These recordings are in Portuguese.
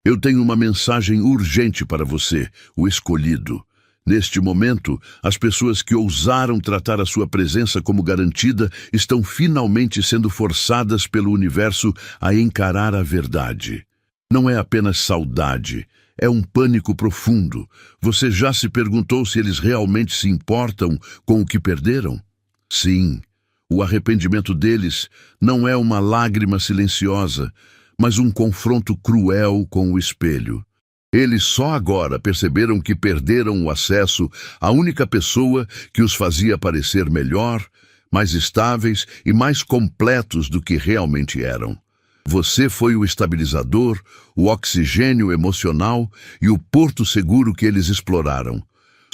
Eu tenho uma mensagem urgente para você, o escolhido. Neste momento, as pessoas que ousaram tratar a sua presença como garantida estão finalmente sendo forçadas pelo universo a encarar a verdade. Não é apenas saudade, é um pânico profundo. Você já se perguntou se eles realmente se importam com o que perderam? Sim, o arrependimento deles não é uma lágrima silenciosa, mas um confronto cruel com o espelho. Eles só agora perceberam que perderam o acesso à única pessoa que os fazia parecer melhor, mais estáveis e mais completos do que realmente eram. Você foi o estabilizador, o oxigênio emocional e o porto seguro que eles exploraram.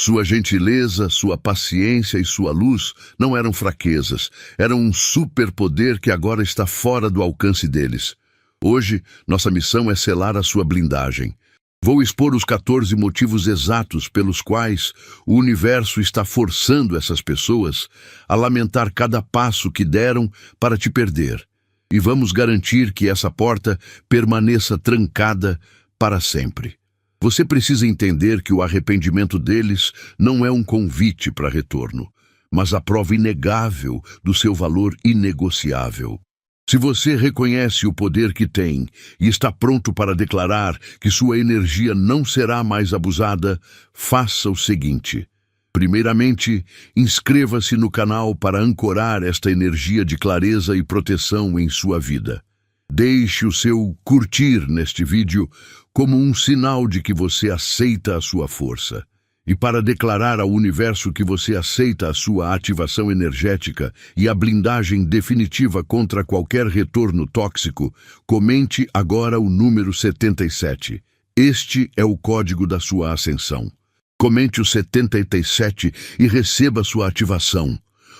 Sua gentileza, sua paciência e sua luz não eram fraquezas, eram um superpoder que agora está fora do alcance deles. Hoje, nossa missão é selar a sua blindagem. Vou expor os 14 motivos exatos pelos quais o universo está forçando essas pessoas a lamentar cada passo que deram para te perder. E vamos garantir que essa porta permaneça trancada para sempre. Você precisa entender que o arrependimento deles não é um convite para retorno, mas a prova inegável do seu valor inegociável. Se você reconhece o poder que tem e está pronto para declarar que sua energia não será mais abusada, faça o seguinte. Primeiramente, inscreva-se no canal para ancorar esta energia de clareza e proteção em sua vida. Deixe o seu curtir neste vídeo como um sinal de que você aceita a sua força. E para declarar ao universo que você aceita a sua ativação energética e a blindagem definitiva contra qualquer retorno tóxico, comente agora o número 77. Este é o código da sua ascensão. Comente o 77 e receba sua ativação.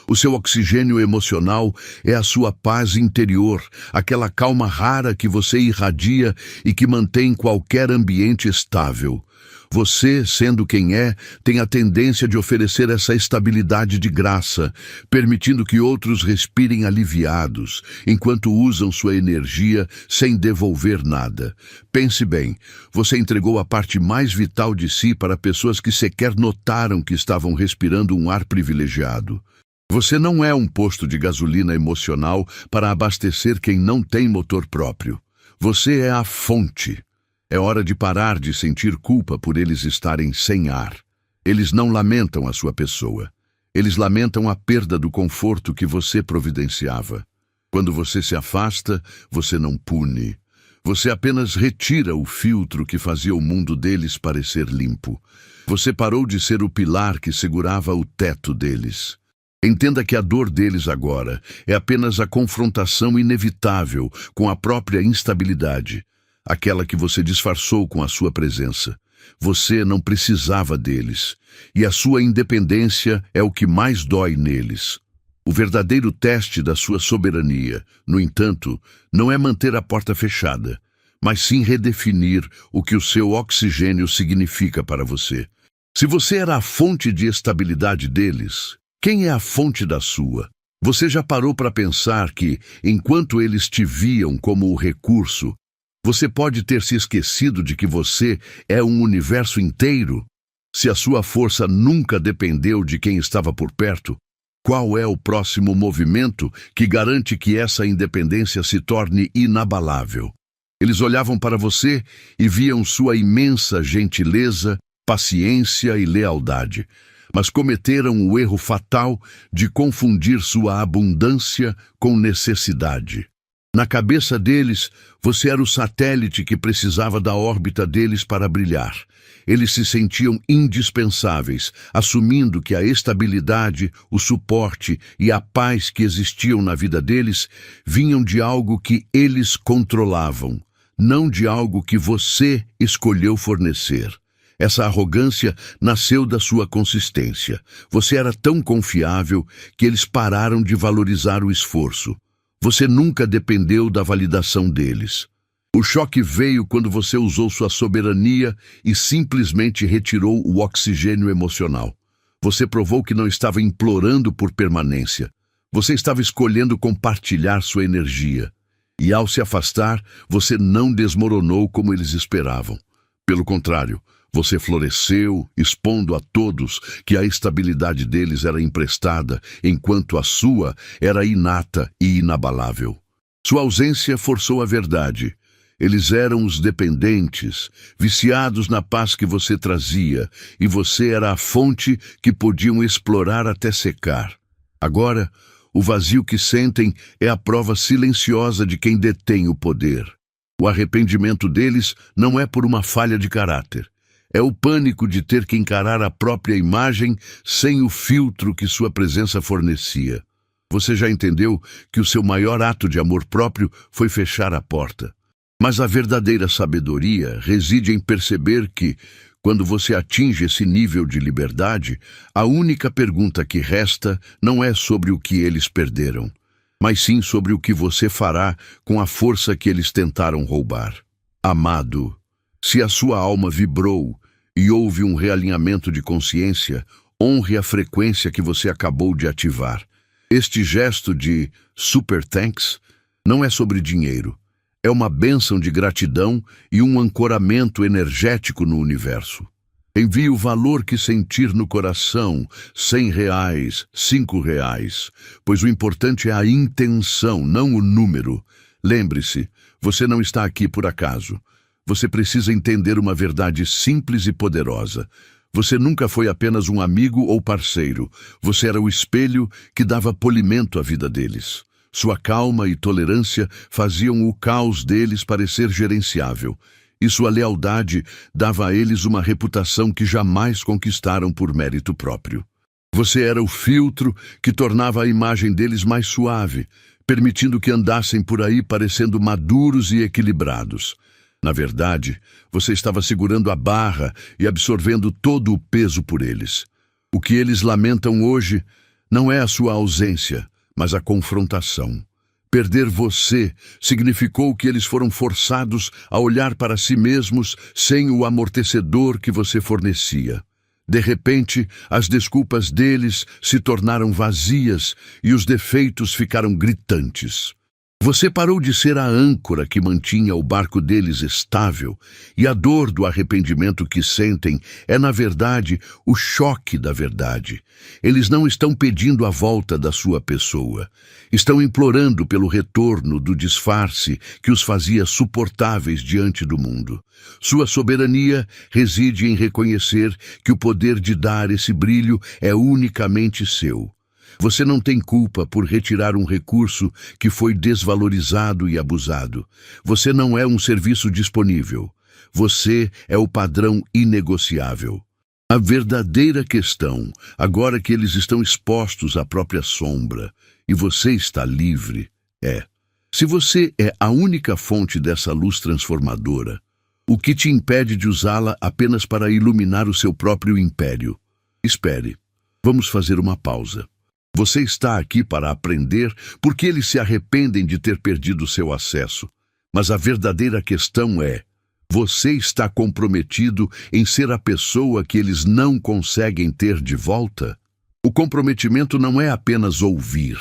O seu oxigênio emocional é a sua paz interior, aquela calma rara que você irradia e que mantém qualquer ambiente estável. Você, sendo quem é, tem a tendência de oferecer essa estabilidade de graça, permitindo que outros respirem aliviados, enquanto usam sua energia sem devolver nada. Pense bem, você entregou a parte mais vital de si para pessoas que sequer notaram que estavam respirando um ar privilegiado. Você não é um posto de gasolina emocional para abastecer quem não tem motor próprio. Você é a fonte. É hora de parar de sentir culpa por eles estarem sem ar. Eles não lamentam a sua pessoa. Eles lamentam a perda do conforto que você providenciava. Quando você se afasta, você não pune. Você apenas retira o filtro que fazia o mundo deles parecer limpo. Você parou de ser o pilar que segurava o teto deles. Entenda que a dor deles agora é apenas a confrontação inevitável com a própria instabilidade. Aquela que você disfarçou com a sua presença. Você não precisava deles, e a sua independência é o que mais dói neles. O verdadeiro teste da sua soberania, no entanto, não é manter a porta fechada, mas sim redefinir o que o seu oxigênio significa para você. Se você era a fonte de estabilidade deles, quem é a fonte da sua? Você já parou para pensar que, enquanto eles te viam como o recurso, você pode ter se esquecido de que você é um universo inteiro? Se a sua força nunca dependeu de quem estava por perto, qual é o próximo movimento que garante que essa independência se torne inabalável? Eles olhavam para você e viam sua imensa gentileza, paciência e lealdade, mas cometeram o erro fatal de confundir sua abundância com necessidade. Na cabeça deles, você era o satélite que precisava da órbita deles para brilhar. Eles se sentiam indispensáveis, assumindo que a estabilidade, o suporte e a paz que existiam na vida deles vinham de algo que eles controlavam, não de algo que você escolheu fornecer. Essa arrogância nasceu da sua consistência. Você era tão confiável que eles pararam de valorizar o esforço. Você nunca dependeu da validação deles. O choque veio quando você usou sua soberania e simplesmente retirou o oxigênio emocional. Você provou que não estava implorando por permanência. Você estava escolhendo compartilhar sua energia. E ao se afastar, você não desmoronou como eles esperavam. Pelo contrário, você floresceu, expondo a todos que a estabilidade deles era emprestada, enquanto a sua era inata e inabalável. Sua ausência forçou a verdade. Eles eram os dependentes, viciados na paz que você trazia, e você era a fonte que podiam explorar até secar. Agora, o vazio que sentem é a prova silenciosa de quem detém o poder. O arrependimento deles não é por uma falha de caráter. É o pânico de ter que encarar a própria imagem sem o filtro que sua presença fornecia. Você já entendeu que o seu maior ato de amor próprio foi fechar a porta. Mas a verdadeira sabedoria reside em perceber que, quando você atinge esse nível de liberdade, a única pergunta que resta não é sobre o que eles perderam, mas sim sobre o que você fará com a força que eles tentaram roubar. Amado, se a sua alma vibrou e houve um realinhamento de consciência, honre a frequência que você acabou de ativar. Este gesto de super thanks não é sobre dinheiro. É uma bênção de gratidão e um ancoramento energético no universo. Envie o valor que sentir no coração, R$100, R$5, pois o importante é a intenção, não o número. Lembre-se, você não está aqui por acaso. Você precisa entender uma verdade simples e poderosa. Você nunca foi apenas um amigo ou parceiro. Você era o espelho que dava polimento à vida deles. Sua calma e tolerância faziam o caos deles parecer gerenciável, e sua lealdade dava a eles uma reputação que jamais conquistaram por mérito próprio. Você era o filtro que tornava a imagem deles mais suave, permitindo que andassem por aí parecendo maduros e equilibrados. Na verdade, você estava segurando a barra e absorvendo todo o peso por eles. O que eles lamentam hoje não é a sua ausência, mas a confrontação. Perder você significou que eles foram forçados a olhar para si mesmos sem o amortecedor que você fornecia. De repente, as desculpas deles se tornaram vazias e os defeitos ficaram gritantes. Você parou de ser a âncora que mantinha o barco deles estável, e a dor do arrependimento que sentem é, na verdade, o choque da verdade. Eles não estão pedindo a volta da sua pessoa. Estão implorando pelo retorno do disfarce que os fazia suportáveis diante do mundo. Sua soberania reside em reconhecer que o poder de dar esse brilho é unicamente seu. Você não tem culpa por retirar um recurso que foi desvalorizado e abusado. Você não é um serviço disponível. Você é o padrão inegociável. A verdadeira questão, agora que eles estão expostos à própria sombra e você está livre, é: se você é a única fonte dessa luz transformadora, o que te impede de usá-la apenas para iluminar o seu próprio império? Espere. Vamos fazer uma pausa. Você está aqui para aprender porque eles se arrependem de ter perdido seu acesso. Mas a verdadeira questão é: você está comprometido em ser a pessoa que eles não conseguem ter de volta? O comprometimento não é apenas ouvir,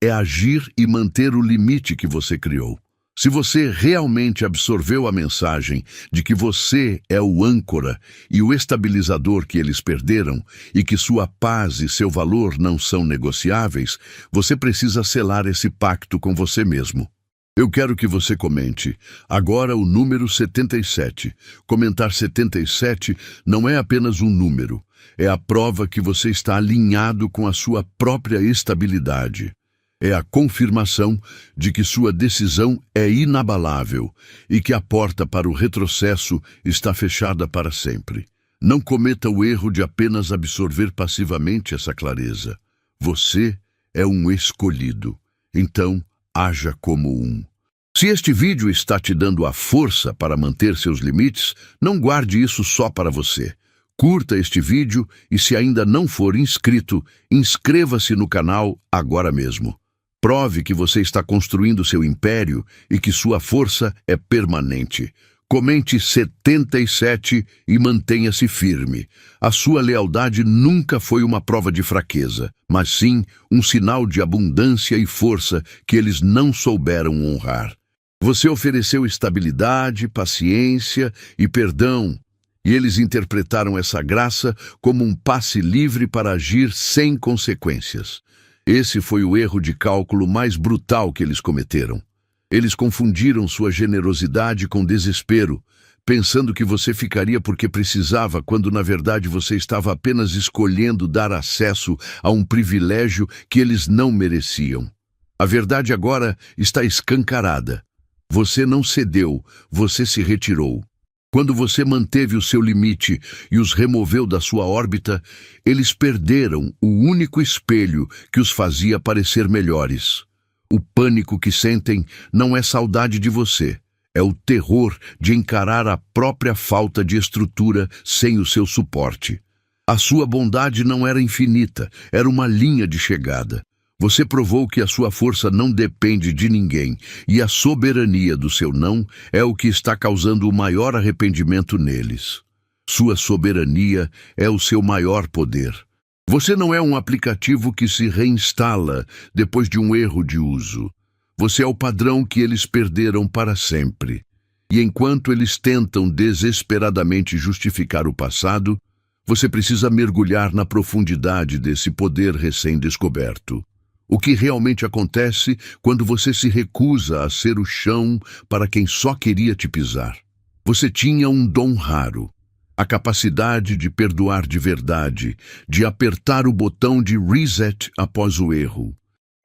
é agir e manter o limite que você criou. Se você realmente absorveu a mensagem de que você é o âncora e o estabilizador que eles perderam e que sua paz e seu valor não são negociáveis, você precisa selar esse pacto com você mesmo. Eu quero que você comente agora o número 77. Comentar 77 não é apenas um número, é a prova que você está alinhado com a sua própria estabilidade. É a confirmação de que sua decisão é inabalável e que a porta para o retrocesso está fechada para sempre. Não cometa o erro de apenas absorver passivamente essa clareza. Você é um escolhido, então haja como um. Se este vídeo está te dando a força para manter seus limites, não guarde isso só para você. Curta este vídeo e, se ainda não for inscrito, inscreva-se no canal agora mesmo. Prove que você está construindo seu império e que sua força é permanente. Comente 77 e mantenha-se firme. A sua lealdade nunca foi uma prova de fraqueza, mas sim um sinal de abundância e força que eles não souberam honrar. Você ofereceu estabilidade, paciência e perdão, e eles interpretaram essa graça como um passe livre para agir sem consequências. Esse foi o erro de cálculo mais brutal que eles cometeram. Eles confundiram sua generosidade com desespero, pensando que você ficaria porque precisava, quando na verdade você estava apenas escolhendo dar acesso a um privilégio que eles não mereciam. A verdade agora está escancarada. Você não cedeu, você se retirou. Quando você manteve o seu limite e os removeu da sua órbita, eles perderam o único espelho que os fazia parecer melhores. O pânico que sentem não é saudade de você, é o terror de encarar a própria falta de estrutura sem o seu suporte. A sua bondade não era infinita, era uma linha de chegada. Você provou que a sua força não depende de ninguém, e a soberania do seu não é o que está causando o maior arrependimento neles. Sua soberania é o seu maior poder. Você não é um aplicativo que se reinstala depois de um erro de uso. Você é o padrão que eles perderam para sempre. E enquanto eles tentam desesperadamente justificar o passado, você precisa mergulhar na profundidade desse poder recém-descoberto. O que realmente acontece quando você se recusa a ser o chão para quem só queria te pisar? Você tinha um dom raro, a capacidade de perdoar de verdade, de apertar o botão de reset após o erro.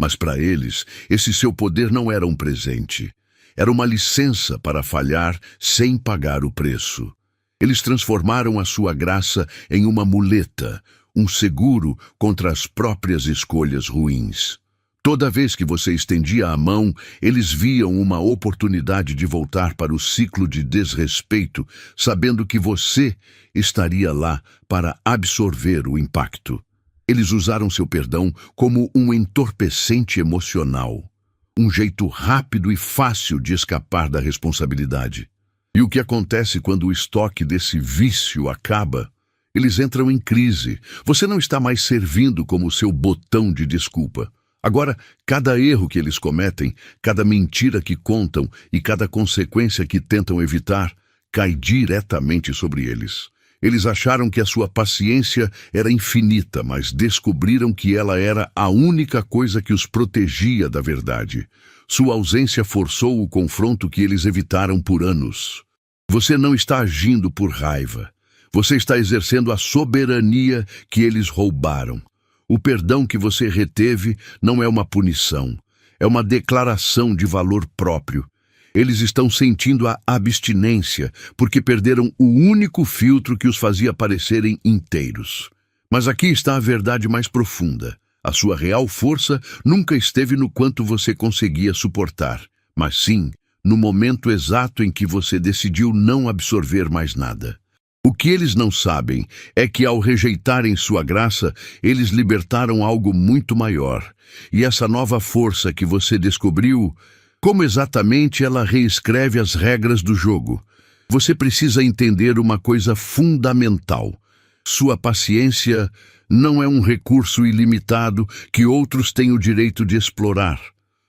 Mas para eles, esse seu poder não era um presente. Era uma licença para falhar sem pagar o preço. Eles transformaram a sua graça em uma muleta, um seguro contra as próprias escolhas ruins. Toda vez que você estendia a mão, eles viam uma oportunidade de voltar para o ciclo de desrespeito, sabendo que você estaria lá para absorver o impacto. Eles usaram seu perdão como um entorpecente emocional, um jeito rápido e fácil de escapar da responsabilidade. E o que acontece quando o estoque desse vício acaba? Eles entram em crise. Você não está mais servindo como seu botão de desculpa. Agora, cada erro que eles cometem, cada mentira que contam e cada consequência que tentam evitar, cai diretamente sobre eles. Eles acharam que a sua paciência era infinita, mas descobriram que ela era a única coisa que os protegia da verdade. Sua ausência forçou o confronto que eles evitaram por anos. Você não está agindo por raiva. Você está exercendo a soberania que eles roubaram. O perdão que você reteve não é uma punição, é uma declaração de valor próprio. Eles estão sentindo a abstinência, porque perderam o único filtro que os fazia parecerem inteiros. Mas aqui está a verdade mais profunda. A sua real força nunca esteve no quanto você conseguia suportar, mas sim no momento exato em que você decidiu não absorver mais nada. O que eles não sabem é que, ao rejeitarem sua graça, eles libertaram algo muito maior. E essa nova força que você descobriu, como exatamente ela reescreve as regras do jogo? Você precisa entender uma coisa fundamental. Sua paciência não é um recurso ilimitado que outros têm o direito de explorar.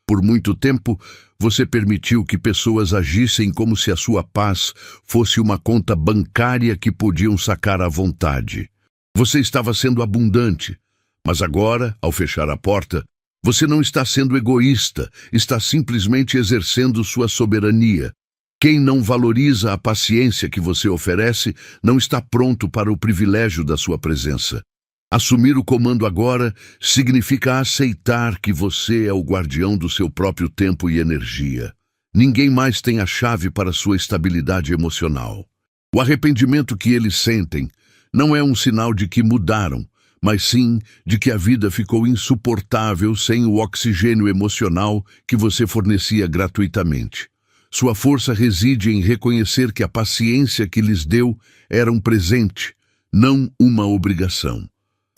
Por muito tempo, você permitiu que pessoas agissem como se a sua paz fosse uma conta bancária que podiam sacar à vontade. Você estava sendo abundante, mas agora, ao fechar a porta, você não está sendo egoísta, está simplesmente exercendo sua soberania. Quem não valoriza a paciência que você oferece não está pronto para o privilégio da sua presença. Assumir o comando agora significa aceitar que você é o guardião do seu próprio tempo e energia. Ninguém mais tem a chave para sua estabilidade emocional. O arrependimento que eles sentem não é um sinal de que mudaram, mas sim de que a vida ficou insuportável sem o oxigênio emocional que você fornecia gratuitamente. Sua força reside em reconhecer que a paciência que lhes deu era um presente, não uma obrigação.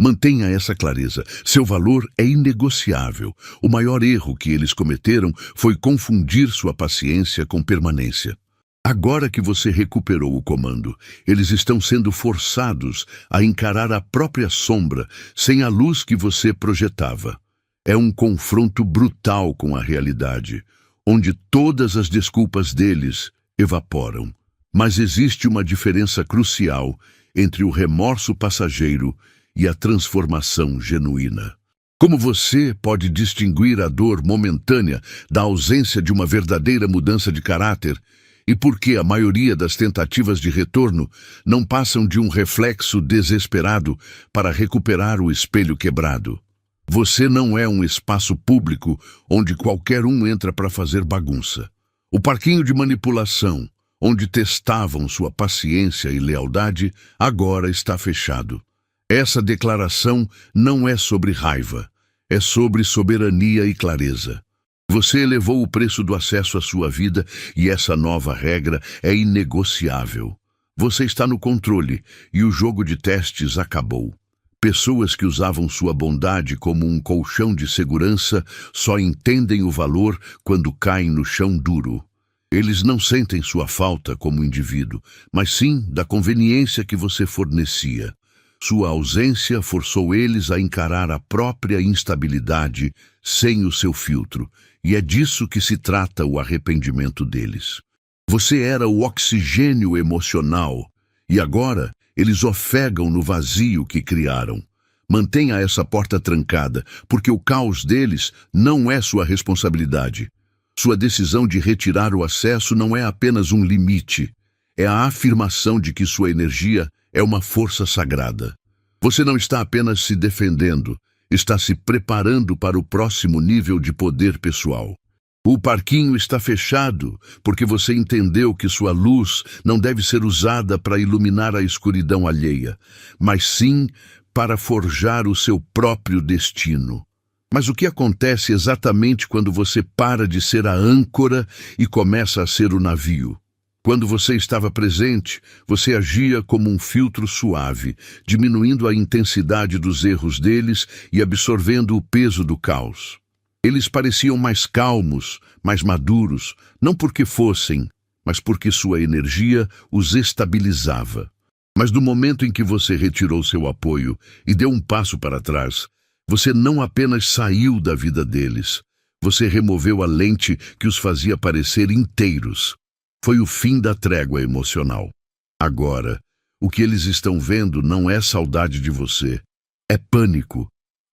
Mantenha essa clareza. Seu valor é inegociável. O maior erro que eles cometeram foi confundir sua paciência com permanência. Agora que você recuperou o comando, eles estão sendo forçados a encarar a própria sombra sem a luz que você projetava. É um confronto brutal com a realidade, onde todas as desculpas deles evaporam. Mas existe uma diferença crucial entre o remorso passageiro e a transformação genuína. Como você pode distinguir a dor momentânea da ausência de uma verdadeira mudança de caráter e por que a maioria das tentativas de retorno não passam de um reflexo desesperado para recuperar o espelho quebrado? Você não é um espaço público onde qualquer um entra para fazer bagunça. O parquinho de manipulação, onde testavam sua paciência e lealdade, agora está fechado. Essa declaração não é sobre raiva, é sobre soberania e clareza. Você elevou o preço do acesso à sua vida e essa nova regra é inegociável. Você está no controle e o jogo de testes acabou. Pessoas que usavam sua bondade como um colchão de segurança só entendem o valor quando caem no chão duro. Eles não sentem sua falta como indivíduo, mas sim da conveniência que você fornecia. Sua ausência forçou eles a encarar a própria instabilidade sem o seu filtro, e é disso que se trata o arrependimento deles. Você era o oxigênio emocional, e agora eles ofegam no vazio que criaram. Mantenha essa porta trancada, porque o caos deles não é sua responsabilidade. Sua decisão de retirar o acesso não é apenas um limite, é a afirmação de que sua energia é uma força sagrada. Você não está apenas se defendendo, está se preparando para o próximo nível de poder pessoal. O parquinho está fechado porque você entendeu que sua luz não deve ser usada para iluminar a escuridão alheia, mas sim para forjar o seu próprio destino. Mas o que acontece exatamente quando você para de ser a âncora e começa a ser o navio? Quando você estava presente, você agia como um filtro suave, diminuindo a intensidade dos erros deles e absorvendo o peso do caos. Eles pareciam mais calmos, mais maduros, não porque fossem, mas porque sua energia os estabilizava. Mas no momento em que você retirou seu apoio e deu um passo para trás, você não apenas saiu da vida deles, você removeu a lente que os fazia parecer inteiros. Foi o fim da trégua emocional. Agora, o que eles estão vendo não é saudade de você, é pânico.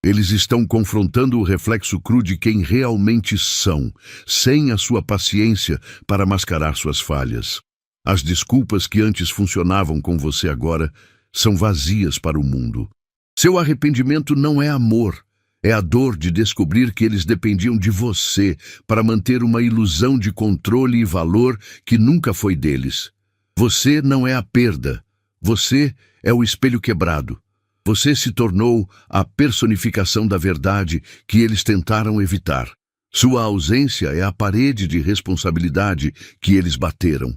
Eles estão confrontando o reflexo cru de quem realmente são, sem a sua paciência para mascarar suas falhas. As desculpas que antes funcionavam com você agora são vazias para o mundo. Seu arrependimento não é amor, é a dor de descobrir que eles dependiam de você para manter uma ilusão de controle e valor que nunca foi deles. Você não é a perda, você é o espelho quebrado. Você se tornou a personificação da verdade que eles tentaram evitar. Sua ausência é a parede de responsabilidade que eles bateram.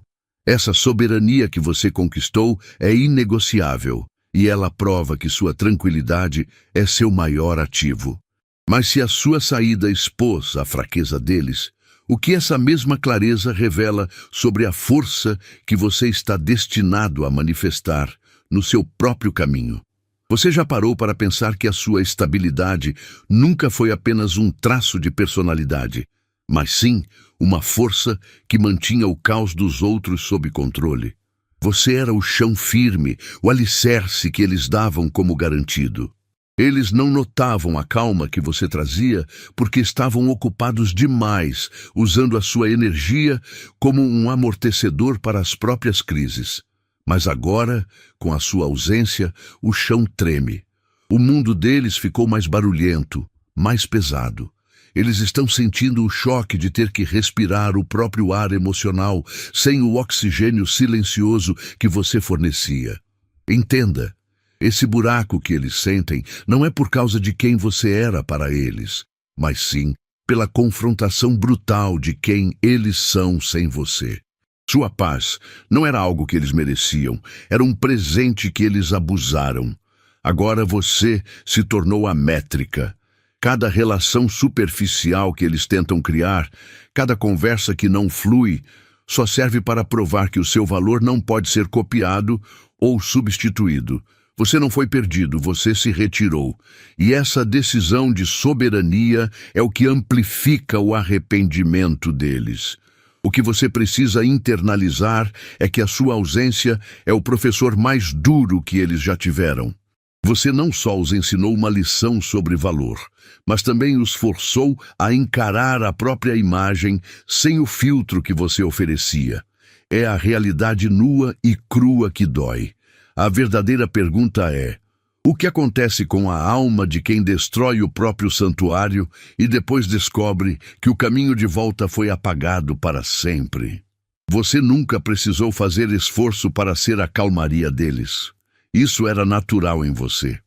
Essa soberania que você conquistou é inegociável, e ela prova que sua tranquilidade é seu maior ativo. Mas se a sua saída expôs a fraqueza deles, o que essa mesma clareza revela sobre a força que você está destinado a manifestar no seu próprio caminho? Você já parou para pensar que a sua estabilidade nunca foi apenas um traço de personalidade, mas sim uma força que mantinha o caos dos outros sob controle? Você era o chão firme, o alicerce que eles davam como garantido. Eles não notavam a calma que você trazia porque estavam ocupados demais, usando a sua energia como um amortecedor para as próprias crises. Mas agora, com a sua ausência, o chão treme. O mundo deles ficou mais barulhento, mais pesado. Eles estão sentindo o choque de ter que respirar o próprio ar emocional sem o oxigênio silencioso que você fornecia. Entenda, esse buraco que eles sentem não é por causa de quem você era para eles, mas sim pela confrontação brutal de quem eles são sem você. Sua paz não era algo que eles mereciam, era um presente que eles abusaram. Agora você se tornou a métrica. Cada relação superficial que eles tentam criar, cada conversa que não flui, só serve para provar que o seu valor não pode ser copiado ou substituído. Você não foi perdido, você se retirou. E essa decisão de soberania é o que amplifica o arrependimento deles. O que você precisa internalizar é que a sua ausência é o professor mais duro que eles já tiveram. Você não só os ensinou uma lição sobre valor, mas também os forçou a encarar a própria imagem sem o filtro que você oferecia. É a realidade nua e crua que dói. A verdadeira pergunta é: o que acontece com a alma de quem destrói o próprio santuário e depois descobre que o caminho de volta foi apagado para sempre? Você nunca precisou fazer esforço para ser a calmaria deles. Isso era natural em você.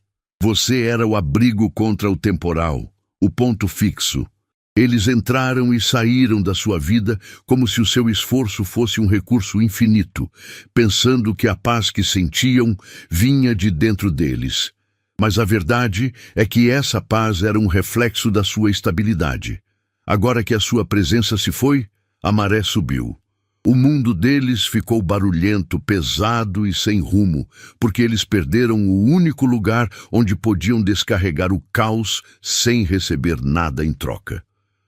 Você era o abrigo contra o temporal, o ponto fixo. Eles entraram e saíram da sua vida como se o seu esforço fosse um recurso infinito, pensando que a paz que sentiam vinha de dentro deles. Mas a verdade é que essa paz era um reflexo da sua estabilidade. Agora que a sua presença se foi, a maré subiu. O mundo deles ficou barulhento, pesado e sem rumo, porque eles perderam o único lugar onde podiam descarregar o caos sem receber nada em troca.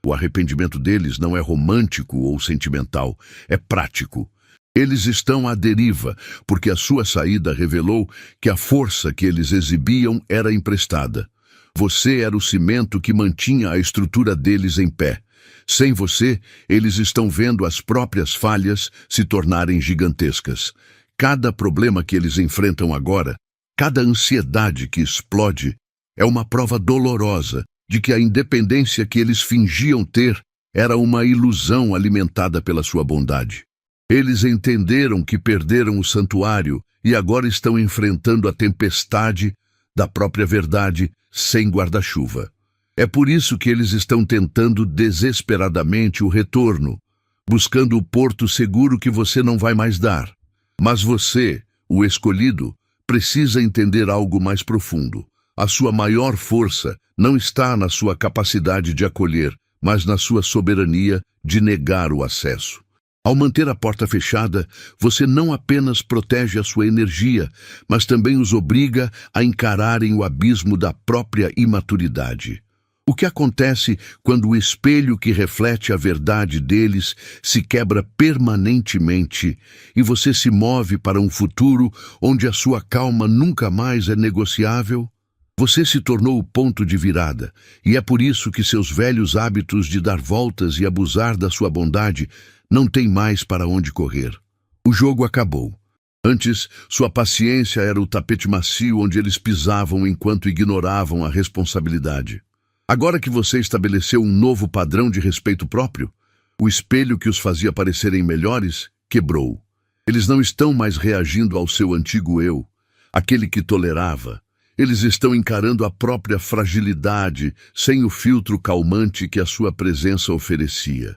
O arrependimento deles não é romântico ou sentimental, é prático. Eles estão à deriva, porque a sua saída revelou que a força que eles exibiam era emprestada. Você era o cimento que mantinha a estrutura deles em pé. Sem você, eles estão vendo as próprias falhas se tornarem gigantescas. Cada problema que eles enfrentam agora, cada ansiedade que explode, é uma prova dolorosa de que a independência que eles fingiam ter era uma ilusão alimentada pela sua bondade. Eles entenderam que perderam o santuário e agora estão enfrentando a tempestade da própria verdade sem guarda-chuva. É por isso que eles estão tentando desesperadamente o retorno, buscando o porto seguro que você não vai mais dar. Mas você, o escolhido, precisa entender algo mais profundo. A sua maior força não está na sua capacidade de acolher, mas na sua soberania de negar o acesso. Ao manter a porta fechada, você não apenas protege a sua energia, mas também os obriga a encararem o abismo da própria imaturidade. O que acontece quando o espelho que reflete a verdade deles se quebra permanentemente e você se move para um futuro onde a sua calma nunca mais é negociável? Você se tornou o ponto de virada, e é por isso que seus velhos hábitos de dar voltas e abusar da sua bondade não têm mais para onde correr. O jogo acabou. Antes, sua paciência era o tapete macio onde eles pisavam enquanto ignoravam a responsabilidade. Agora que você estabeleceu um novo padrão de respeito próprio, o espelho que os fazia parecerem melhores quebrou. Eles não estão mais reagindo ao seu antigo eu, aquele que tolerava. Eles estão encarando a própria fragilidade sem o filtro calmante que a sua presença oferecia.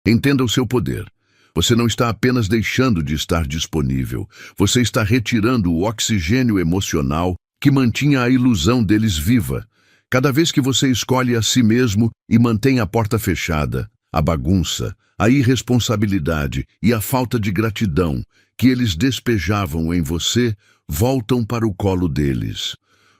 Entenda o seu poder. Você não está apenas deixando de estar disponível, você está retirando o oxigênio emocional que mantinha a ilusão deles viva. Cada vez que você escolhe a si mesmo e mantém a porta fechada, a bagunça, a irresponsabilidade e a falta de gratidão que eles despejavam em você voltam para o colo deles.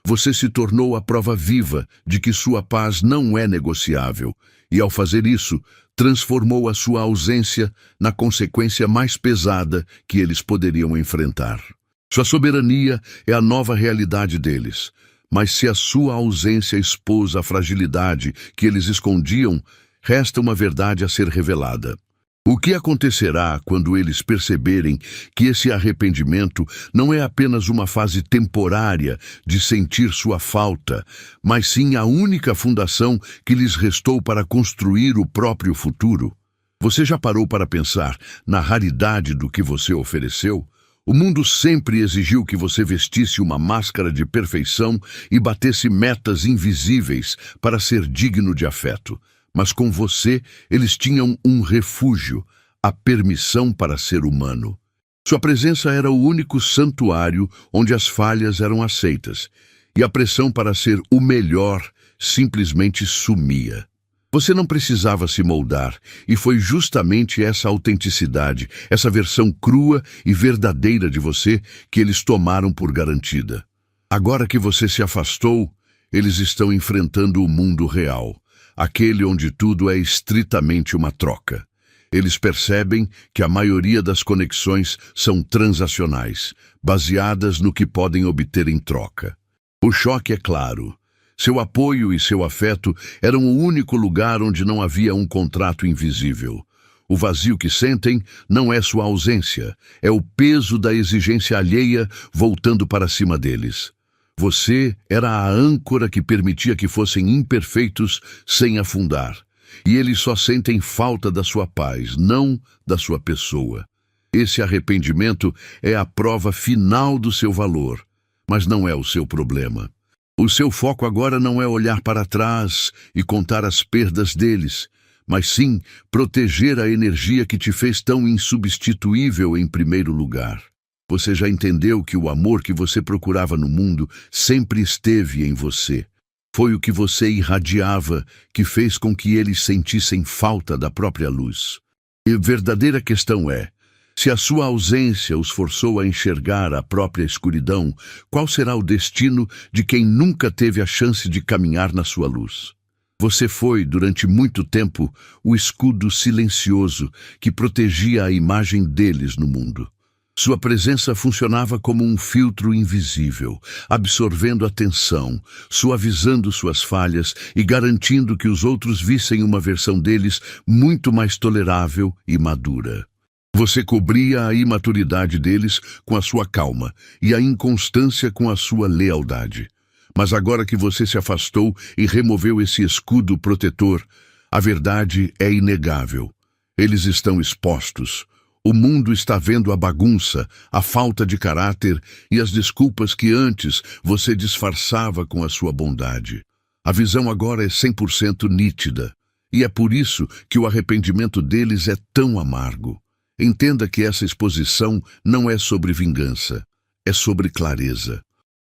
Você se tornou a prova viva de que sua paz não é negociável e, ao fazer isso, transformou a sua ausência na consequência mais pesada que eles poderiam enfrentar. Sua soberania é a nova realidade deles. Mas se a sua ausência expôs a fragilidade que eles escondiam, resta uma verdade a ser revelada. O que acontecerá quando eles perceberem que esse arrependimento não é apenas uma fase temporária de sentir sua falta, mas sim a única fundação que lhes restou para construir o próprio futuro? Você já parou para pensar na raridade do que você ofereceu? O mundo sempre exigiu que você vestisse uma máscara de perfeição e batesse metas invisíveis para ser digno de afeto. Mas com você, eles tinham um refúgio, a permissão para ser humano. Sua presença era o único santuário onde as falhas eram aceitas, e a pressão para ser o melhor simplesmente sumia. Você não precisava se moldar, e foi justamente essa autenticidade, essa versão crua e verdadeira de você que eles tomaram por garantida. Agora que você se afastou, eles estão enfrentando o mundo real, aquele onde tudo é estritamente uma troca. Eles percebem que a maioria das conexões são transacionais, baseadas no que podem obter em troca. O choque é claro. Seu apoio e seu afeto eram o único lugar onde não havia um contrato invisível. O vazio que sentem não é sua ausência, é o peso da exigência alheia voltando para cima deles. Você era a âncora que permitia que fossem imperfeitos sem afundar. E eles só sentem falta da sua paz, não da sua pessoa. Esse arrependimento é a prova final do seu valor, mas não é o seu problema. O seu foco agora não é olhar para trás e contar as perdas deles, mas sim proteger a energia que te fez tão insubstituível em primeiro lugar. Você já entendeu que o amor que você procurava no mundo sempre esteve em você. Foi o que você irradiava que fez com que eles sentissem falta da própria luz. E a verdadeira questão é, se a sua ausência os forçou a enxergar a própria escuridão, qual será o destino de quem nunca teve a chance de caminhar na sua luz? Você foi, durante muito tempo, o escudo silencioso que protegia a imagem deles no mundo. Sua presença funcionava como um filtro invisível, absorvendo a tensão, suavizando suas falhas e garantindo que os outros vissem uma versão deles muito mais tolerável e madura. Você cobria a imaturidade deles com a sua calma e a inconstância com a sua lealdade. Mas agora que você se afastou e removeu esse escudo protetor, a verdade é inegável. Eles estão expostos. O mundo está vendo a bagunça, a falta de caráter e as desculpas que antes você disfarçava com a sua bondade. A visão agora é 100% nítida, e é por isso que o arrependimento deles é tão amargo. Entenda que essa exposição não é sobre vingança, é sobre clareza.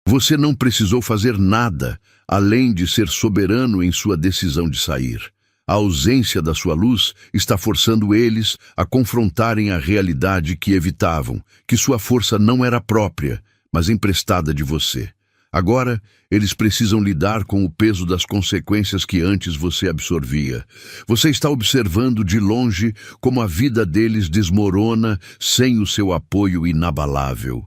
Você não precisou fazer nada além de ser soberano em sua decisão de sair. A ausência da sua luz está forçando eles a confrontarem a realidade que evitavam, que sua força não era própria, mas emprestada de você. Agora, eles precisam lidar com o peso das consequências que antes você absorvia. Você está observando de longe como a vida deles desmorona sem o seu apoio inabalável.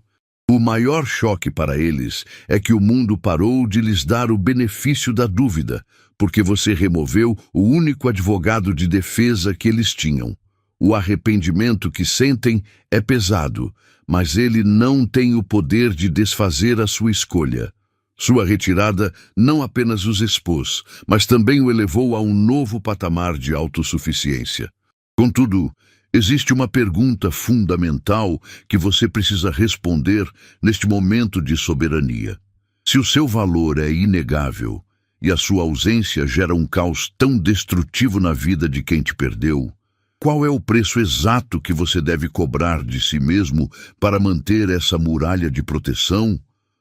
O maior choque para eles é que o mundo parou de lhes dar o benefício da dúvida, porque você removeu o único advogado de defesa que eles tinham. O arrependimento que sentem é pesado, mas ele não tem o poder de desfazer a sua escolha. Sua retirada não apenas os expôs, mas também o elevou a um novo patamar de autossuficiência. Contudo, existe uma pergunta fundamental que você precisa responder neste momento de soberania. Se o seu valor é inegável e a sua ausência gera um caos tão destrutivo na vida de quem te perdeu, qual é o preço exato que você deve cobrar de si mesmo para manter essa muralha de proteção?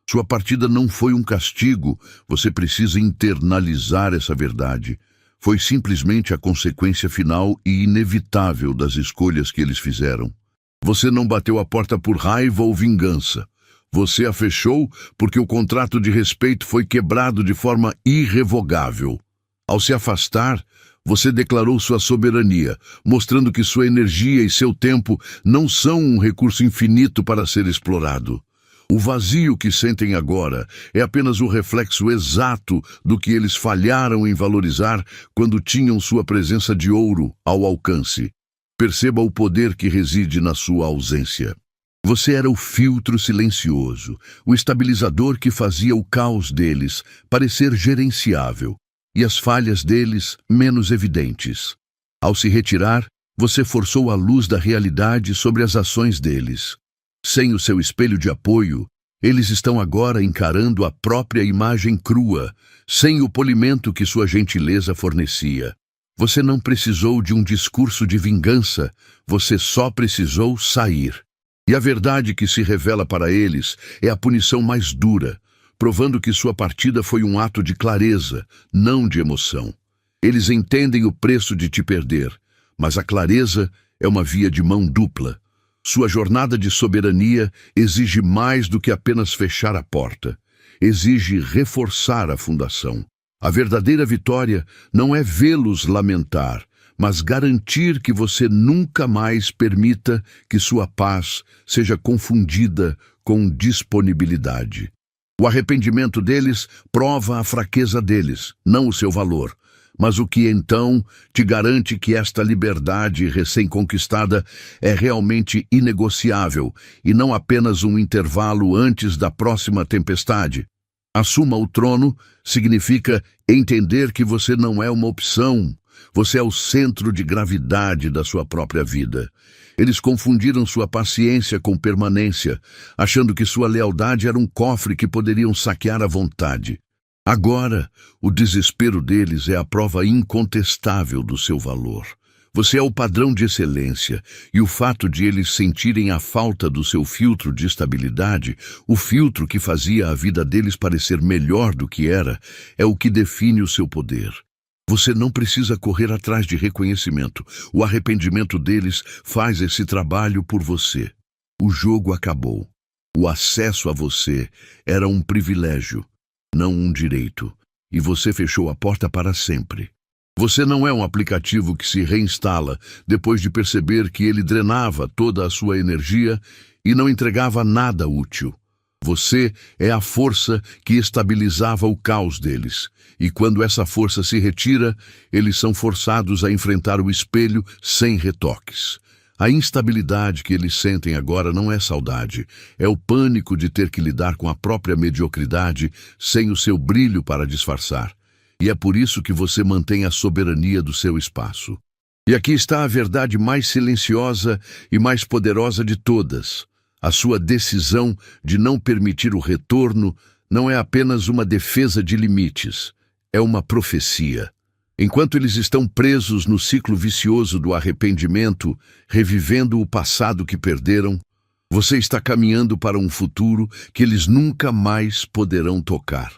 Sua partida não foi um castigo, você precisa internalizar essa verdade. Foi simplesmente a consequência final e inevitável das escolhas que eles fizeram. Você não bateu a porta por raiva ou vingança. Você a fechou porque o contrato de respeito foi quebrado de forma irrevogável. Ao se afastar, você declarou sua soberania, mostrando que sua energia e seu tempo não são um recurso infinito para ser explorado. O vazio que sentem agora é apenas o reflexo exato do que eles falharam em valorizar quando tinham sua presença de ouro ao alcance. Perceba o poder que reside na sua ausência. Você era o filtro silencioso, o estabilizador que fazia o caos deles parecer gerenciável e as falhas deles menos evidentes. Ao se retirar, você forçou a luz da realidade sobre as ações deles. Sem o seu espelho de apoio, eles estão agora encarando a própria imagem crua, sem o polimento que sua gentileza fornecia. Você não precisou de um discurso de vingança, você só precisou sair. E a verdade que se revela para eles é a punição mais dura, provando que sua partida foi um ato de clareza, não de emoção. Eles entendem o preço de te perder, mas a clareza é uma via de mão dupla. Sua jornada de soberania exige mais do que apenas fechar a porta. exige reforçar a fundação. A verdadeira vitória não é vê-los lamentar, mas garantir que você nunca mais permita que sua paz seja confundida com disponibilidade. O arrependimento deles prova a fraqueza deles, não o seu valor, mas o que então te garante que esta liberdade recém-conquistada é realmente inegociável e não apenas um intervalo antes da próxima tempestade. Assuma o trono significa entender que você não é uma opção, você é o centro de gravidade da sua própria vida. Eles confundiram sua paciência com permanência, achando que sua lealdade era um cofre que poderiam saquear à vontade. Agora, o desespero deles é a prova incontestável do seu valor. Você é o padrão de excelência, e o fato de eles sentirem a falta do seu filtro de estabilidade, o filtro que fazia a vida deles parecer melhor do que era, é o que define o seu poder. Você não precisa correr atrás de reconhecimento. O arrependimento deles faz esse trabalho por você. O jogo acabou. O acesso a você era um privilégio, não um direito, e você fechou a porta para sempre. Você não é um aplicativo que se reinstala depois de perceber que ele drenava toda a sua energia e não entregava nada útil. Você é a força que estabilizava o caos deles, e quando essa força se retira, eles são forçados a enfrentar o espelho sem retoques. A instabilidade que eles sentem agora não é saudade, é o pânico de ter que lidar com a própria mediocridade sem o seu brilho para disfarçar. E é por isso que você mantém a soberania do seu espaço. E aqui está a verdade mais silenciosa e mais poderosa de todas. A sua decisão de não permitir o retorno não é apenas uma defesa de limites, é uma profecia. Enquanto eles estão presos no ciclo vicioso do arrependimento, revivendo o passado que perderam, você está caminhando para um futuro que eles nunca mais poderão tocar.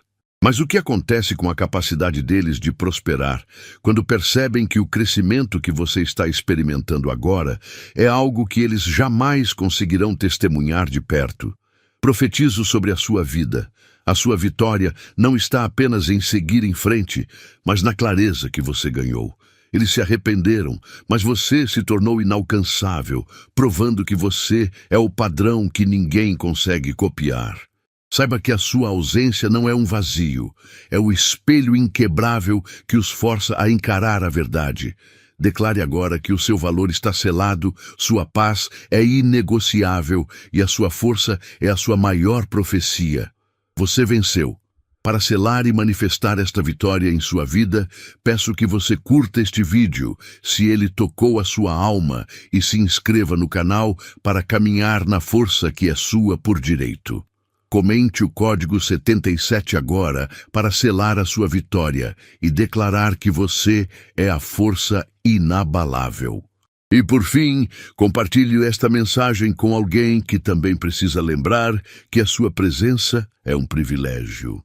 Mas o que acontece com a capacidade deles de prosperar quando percebem que o crescimento que você está experimentando agora é algo que eles jamais conseguirão testemunhar de perto? Profetizo sobre a sua vida. A sua vitória não está apenas em seguir em frente, mas na clareza que você ganhou. Eles se arrependeram, mas você se tornou inalcançável, provando que você é o padrão que ninguém consegue copiar. Saiba que a sua ausência não é um vazio, é o espelho inquebrável que os força a encarar a verdade. Declare agora que o seu valor está selado, sua paz é inegociável e a sua força é a sua maior profecia. Você venceu. Para selar e manifestar esta vitória em sua vida, peço que você curta este vídeo, se ele tocou a sua alma, e se inscreva no canal para caminhar na força que é sua por direito. Comente o código 77 agora para selar a sua vitória e declarar que você é a força inabalável. E por fim, compartilhe esta mensagem com alguém que também precisa lembrar que a sua presença é um privilégio.